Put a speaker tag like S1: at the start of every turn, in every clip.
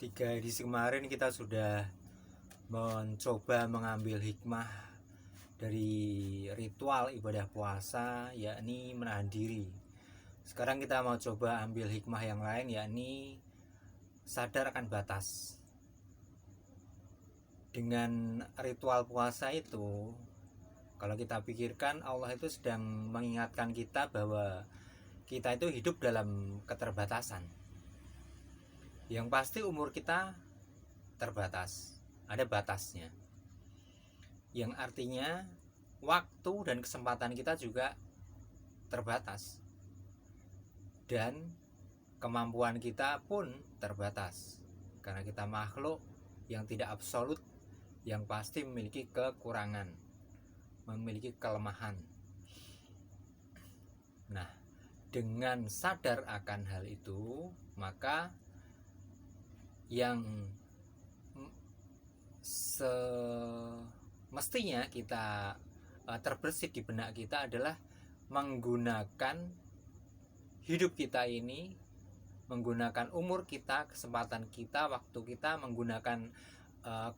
S1: 3 edisi kemarin kita sudah mencoba mengambil hikmah dari ritual ibadah puasa, yakni menahan diri. Sekarang kita mau coba ambil hikmah yang lain, yakni sadar akan batas. Dengan ritual puasa itu, kalau kita pikirkan, Allah itu sedang mengingatkan kita bahwa kita itu hidup dalam keterbatasan. Yang pasti umur kita terbatas, ada batasnya. Yang artinya waktu dan kesempatan kita juga terbatas. Dan kemampuan kita pun terbatas. Karena kita makhluk yang tidak absolut, yang pasti memiliki kekurangan, memiliki kelemahan. Nah, dengan sadar akan hal itu, maka yang semestinya kita terbersit di benak kita adalah menggunakan hidup kita ini, menggunakan umur kita, kesempatan kita, waktu kita, menggunakan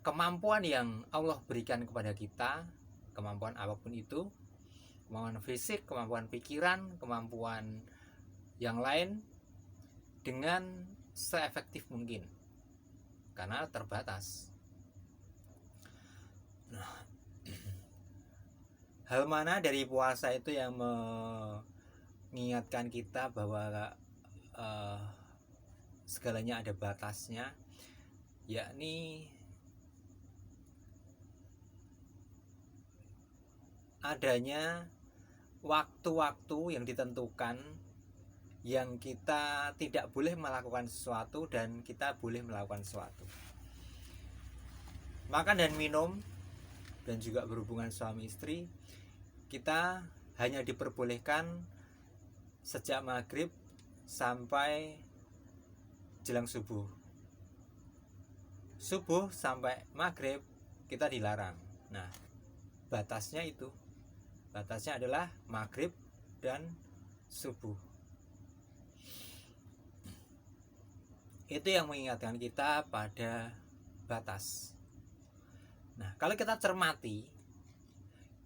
S1: kemampuan yang Allah berikan kepada kita, kemampuan apapun itu, kemampuan fisik, kemampuan pikiran, kemampuan yang lain, dengan seefektif mungkin, karena terbatas. Nah, hal mana dari puasa itu yang mengingatkan kita bahwa segalanya ada batasnya, yakni adanya waktu-waktu yang ditentukan yang kita tidak boleh melakukan sesuatu dan kita boleh melakukan sesuatu. Makan dan minum dan juga berhubungan suami istri, kita hanya diperbolehkan sejak maghrib sampai jelang subuh. Subuh sampai maghrib kita dilarang. Nah, batasnya itu, batasnya adalah maghrib dan subuh. Itu yang mengingatkan kita pada batas. Nah, kalau kita cermati,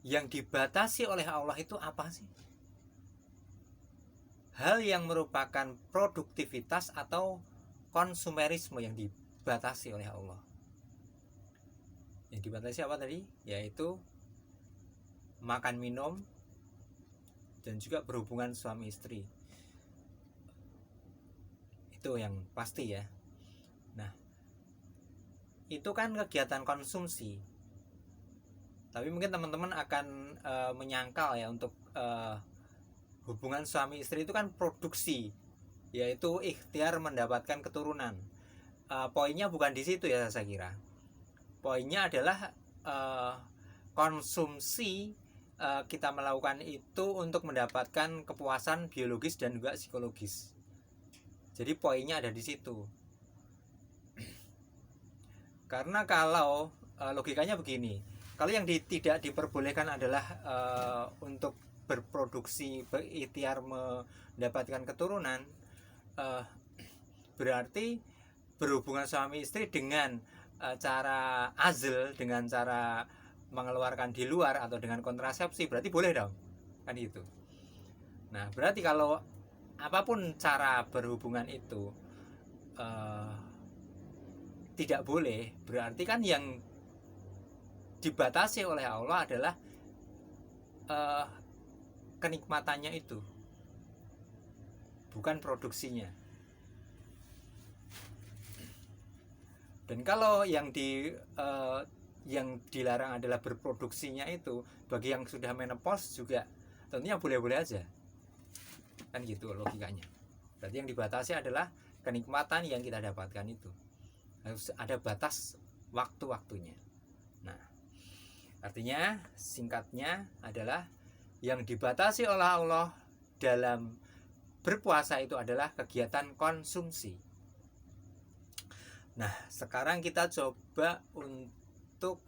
S1: yang dibatasi oleh Allah itu apa sih? Hal yang merupakan produktivitas atau konsumerisme yang dibatasi oleh Allah. Yang dibatasi apa tadi? Yaitu makan minum dan juga berhubungan suami istri. Itu yang pasti ya. Nah, itu kan kegiatan konsumsi. Tapi mungkin teman-teman akan menyangkal ya, untuk hubungan suami istri itu kan produksi, yaitu ikhtiar mendapatkan keturunan. Poinnya bukan di situ ya, saya kira. Poinnya adalah konsumsi, kita melakukan itu untuk mendapatkan kepuasan biologis dan juga psikologis. Jadi poinnya ada di situ. Karena kalau logikanya begini, kalau yang tidak diperbolehkan adalah untuk berproduksi, berikhtiar mendapatkan keturunan, berarti berhubungan suami istri dengan cara azl, dengan cara mengeluarkan di luar atau dengan kontrasepsi, berarti boleh dong, kan itu. Nah, berarti kalau apapun cara berhubungan itu tidak boleh, berarti kan yang dibatasi oleh Allah adalah kenikmatannya itu, bukan produksinya. Dan kalau yang dilarang adalah berproduksinya, itu bagi yang sudah menopause juga tentunya boleh-boleh aja, kan gitu logikanya. Berarti yang dibatasi adalah kenikmatan yang kita dapatkan itu, harus ada batas waktu-waktunya. Nah, artinya singkatnya adalah yang dibatasi oleh Allah dalam berpuasa itu adalah kegiatan konsumsi. Nah, sekarang kita coba untuk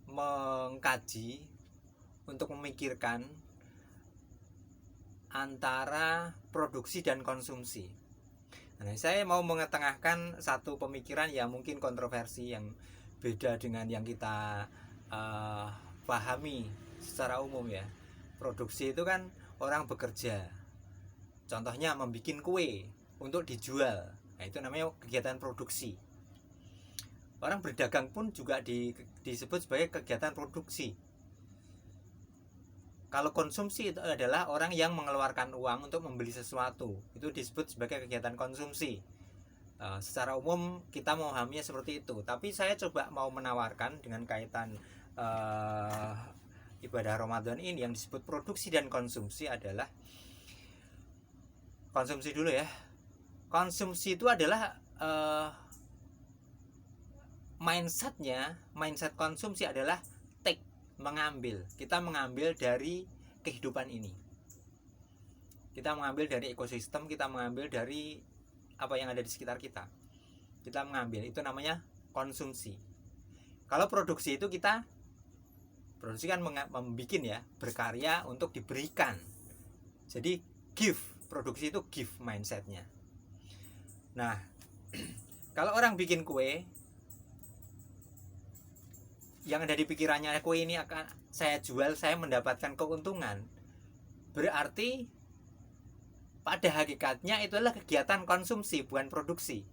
S1: mengkaji, untuk memikirkan antara produksi dan konsumsi. Nah, saya mau mengetengahkan satu pemikiran yang mungkin kontroversi, yang beda dengan yang kita pahami secara umum ya. Produksi itu kan orang bekerja, contohnya membuat kue untuk dijual, nah itu namanya kegiatan produksi. Orang berdagang pun juga disebut sebagai kegiatan produksi. Kalau konsumsi itu adalah orang yang mengeluarkan uang untuk membeli sesuatu, itu disebut sebagai kegiatan konsumsi. Secara umum kita memahaminya seperti itu, tapi saya coba mau menawarkan dengan kaitan ibadah Ramadan ini yang disebut produksi dan konsumsi adalah, konsumsi dulu ya. Konsumsi itu adalah mindset konsumsi adalah take, mengambil. Kita mengambil dari kehidupan ini, kita mengambil dari ekosistem, kita mengambil dari apa yang ada di sekitar kita, kita mengambil, itu namanya konsumsi. Kalau produksi itu kita produksi kan membuat ya, berkarya untuk diberikan, jadi give, produksi itu give mindsetnya. Nah, kalau orang bikin kue, yang ada di pikirannya, kue ini akan saya jual, saya mendapatkan keuntungan, berarti pada hakikatnya itu adalah kegiatan konsumsi, bukan produksi.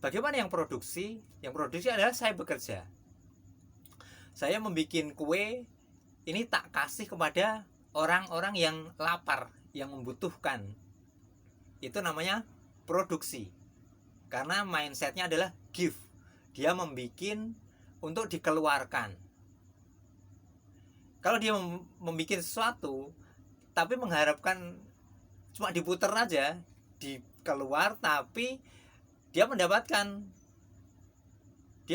S1: Bagaimana yang produksi? Yang produksi adalah saya bekerja, saya membuat kue ini tak kasih kepada orang-orang yang lapar, yang membutuhkan. Itu namanya produksi, karena mindsetnya adalah give. Dia membuat untuk dikeluarkan. Kalau dia membuat sesuatu tapi mengharapkan cuma diputer aja, dikeluar, tapi dia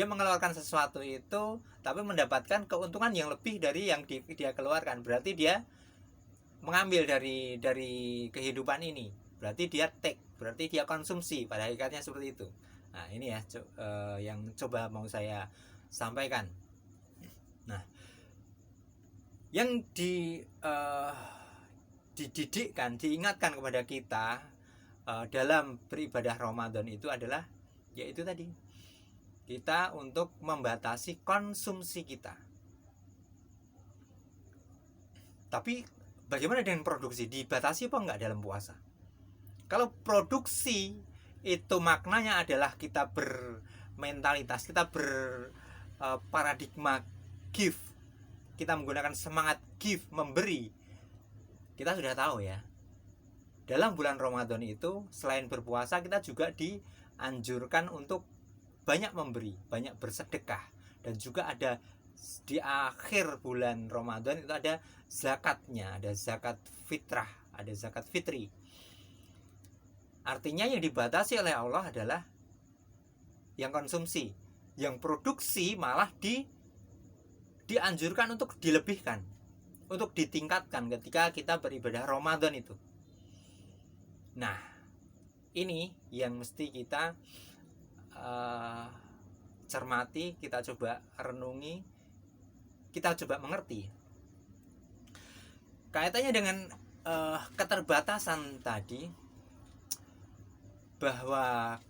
S1: mengeluarkan sesuatu itu tapi mendapatkan keuntungan yang lebih dari yang dia keluarkan, berarti dia mengambil dari kehidupan ini, berarti dia take, berarti dia konsumsi, pada hakikatnya seperti itu. Nah, ini ya yang coba mau saya sampaikan. Nah, yang dididikkan, diingatkan kepada kita dalam beribadah Ramadan itu adalah, yaitu tadi, kita untuk membatasi konsumsi kita. Tapi bagaimana dengan produksi? Dibatasi apa enggak dalam puasa? Kalau produksi itu maknanya adalah kita bermentalitas, kita berparadigma give, kita menggunakan semangat give, memberi. Kita sudah tahu ya, dalam bulan Ramadan itu selain berpuasa, kita juga dianjurkan untuk banyak memberi, banyak bersedekah. Dan juga ada di akhir bulan Ramadan itu ada zakatnya, ada zakat fitrah, ada zakat fitri. Artinya yang dibatasi oleh Allah adalah yang konsumsi. Yang produksi malah dianjurkan untuk dilebihkan, untuk ditingkatkan ketika kita beribadah Ramadan itu. Nah, ini yang mesti kita cermati, kita coba renungi, kita coba mengerti. Kaitannya dengan keterbatasan tadi, bahwa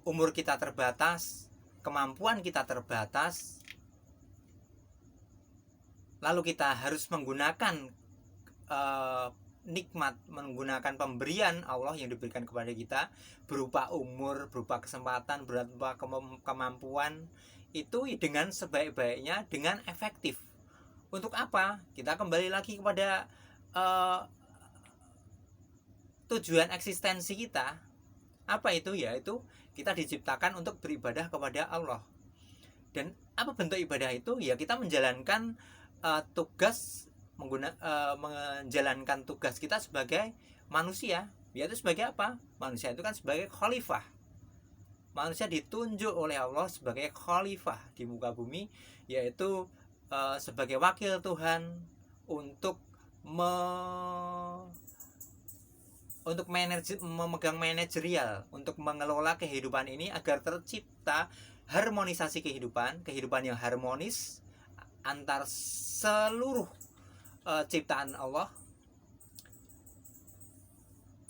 S1: umur kita terbatas, kemampuan kita terbatas, lalu kita harus menggunakan nikmat, menggunakan pemberian Allah yang diberikan kepada kita berupa umur, berupa kesempatan, berupa kemampuan, itu dengan sebaik-baiknya, dengan efektif. Untuk apa? Kita kembali lagi kepada tujuan eksistensi kita. Apa itu? Yaitu kita diciptakan untuk beribadah kepada Allah. Dan apa bentuk ibadah itu? Ya kita menjalankan tugas, menjalankan tugas kita sebagai manusia. Yaitu sebagai apa? Manusia itu kan sebagai khalifah. Manusia ditunjuk oleh Allah sebagai khalifah di muka bumi, yaitu sebagai wakil Tuhan untuk memegang manajerial, untuk mengelola kehidupan ini agar tercipta harmonisasi kehidupan yang harmonis antar seluruh ciptaan Allah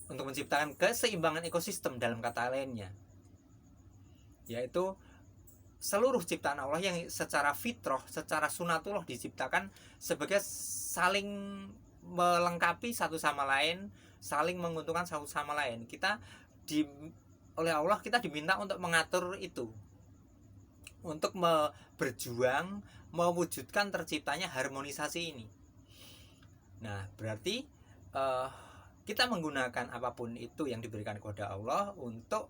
S1: untuk menciptakan keseimbangan ekosistem, dalam kata lainnya, yaitu seluruh ciptaan Allah yang secara fitrah, secara sunatullah diciptakan sebagai saling melengkapi satu sama lain, saling menguntungkan satu sama lain. Oleh Allah kita diminta untuk mengatur itu, untuk berjuang mewujudkan terciptanya harmonisasi ini. Nah, berarti kita menggunakan apapun itu yang diberikan kepada Allah untuk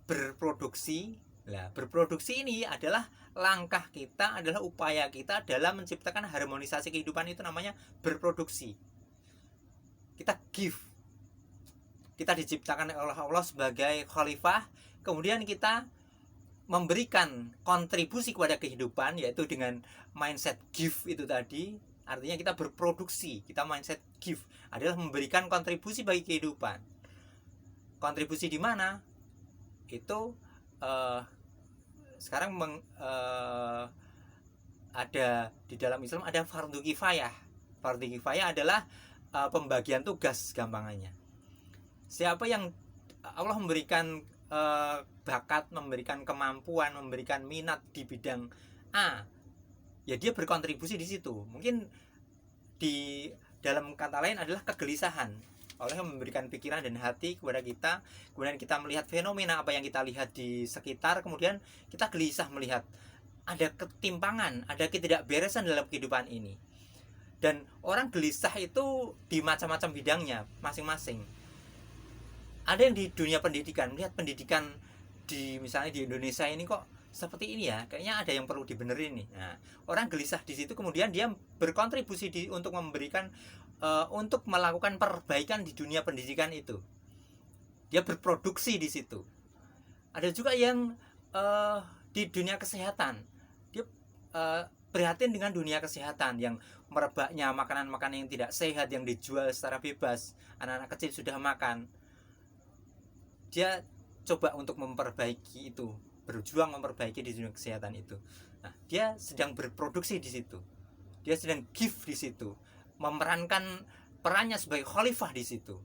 S1: berproduksi. Nah, berproduksi ini adalah langkah kita, adalah upaya kita dalam menciptakan harmonisasi kehidupan, itu namanya berproduksi. Kita give. Kita diciptakan oleh Allah sebagai khalifah, kemudian kita memberikan kontribusi kepada kehidupan, yaitu dengan mindset give itu tadi. Artinya kita berproduksi, kita mindset give adalah memberikan kontribusi bagi kehidupan. Kontribusi di mana? Itu sekarang ada di dalam Islam ada fardu kifayah. Fardu kifayah adalah pembagian tugas gampangannya. Siapa yang Allah memberikan bakat, memberikan kemampuan, memberikan minat di bidang A, ya dia berkontribusi di situ. Mungkin di dalam kata lain adalah kegelisahan. Allah memberikan pikiran dan hati kepada kita, kemudian kita melihat fenomena apa yang kita lihat di sekitar, kemudian kita gelisah melihat ada ketimpangan, ada ketidakberesan dalam kehidupan ini. Dan orang gelisah itu di macam-macam bidangnya masing-masing. Ada yang di dunia pendidikan, melihat pendidikan misalnya di Indonesia ini kok seperti ini ya, kayaknya ada yang perlu dibenerin nih. Nah, orang gelisah di situ, kemudian dia berkontribusi untuk memberikan untuk melakukan perbaikan di dunia pendidikan itu. Dia berproduksi di situ. Ada juga yang di dunia kesehatan, dia prihatin dengan dunia kesehatan, yang merebaknya makanan-makanan yang tidak sehat yang dijual secara bebas, anak-anak kecil sudah makan. Dia coba untuk memperbaiki itu, berjuang memperbaiki di dunia kesehatan itu. Nah, dia sedang berproduksi di situ, dia sedang give di situ, memerankan perannya sebagai khalifah di situ.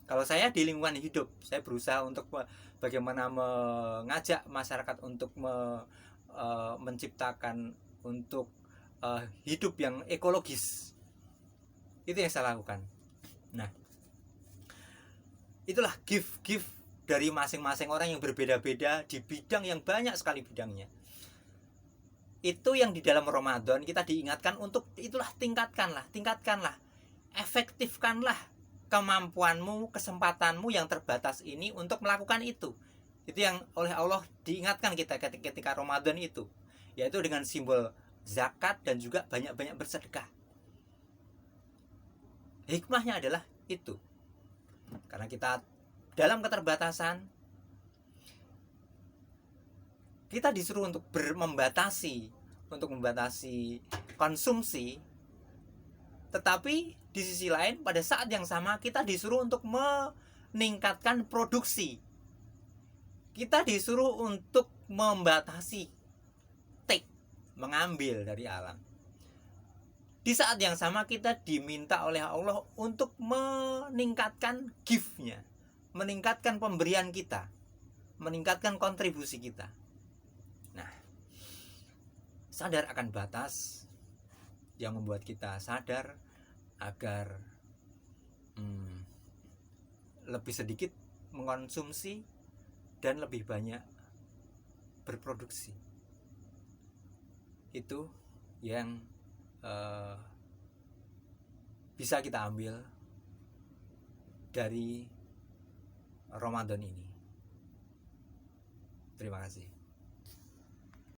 S1: Kalau saya di lingkungan hidup, saya berusaha untuk bagaimana mengajak masyarakat untuk menciptakan untuk hidup yang ekologis. Itu yang saya lakukan. Nah, itulah give dari masing-masing orang yang berbeda-beda di bidang yang banyak sekali bidangnya. Itu yang di dalam Ramadan kita diingatkan untuk itulah, tingkatkanlah, efektifkanlah kemampuanmu, kesempatanmu yang terbatas ini untuk melakukan itu. Itu yang oleh Allah diingatkan kita ketika Ramadan itu, yaitu dengan simbol zakat dan juga banyak-banyak bersedekah. Hikmahnya adalah itu, karena kita dalam keterbatasan, kita disuruh untuk membatasi konsumsi, tetapi di sisi lain pada saat yang sama kita disuruh untuk meningkatkan produksi. Kita disuruh untuk membatasi mengambil dari alam. Di saat yang sama kita diminta oleh Allah untuk meningkatkan give-nya, meningkatkan pemberian kita, meningkatkan kontribusi kita. Nah, sadar akan batas yang membuat kita sadar agar lebih sedikit mengkonsumsi dan lebih banyak berproduksi. Itu yang bisa kita ambil dari Ramadan ini. Terima kasih.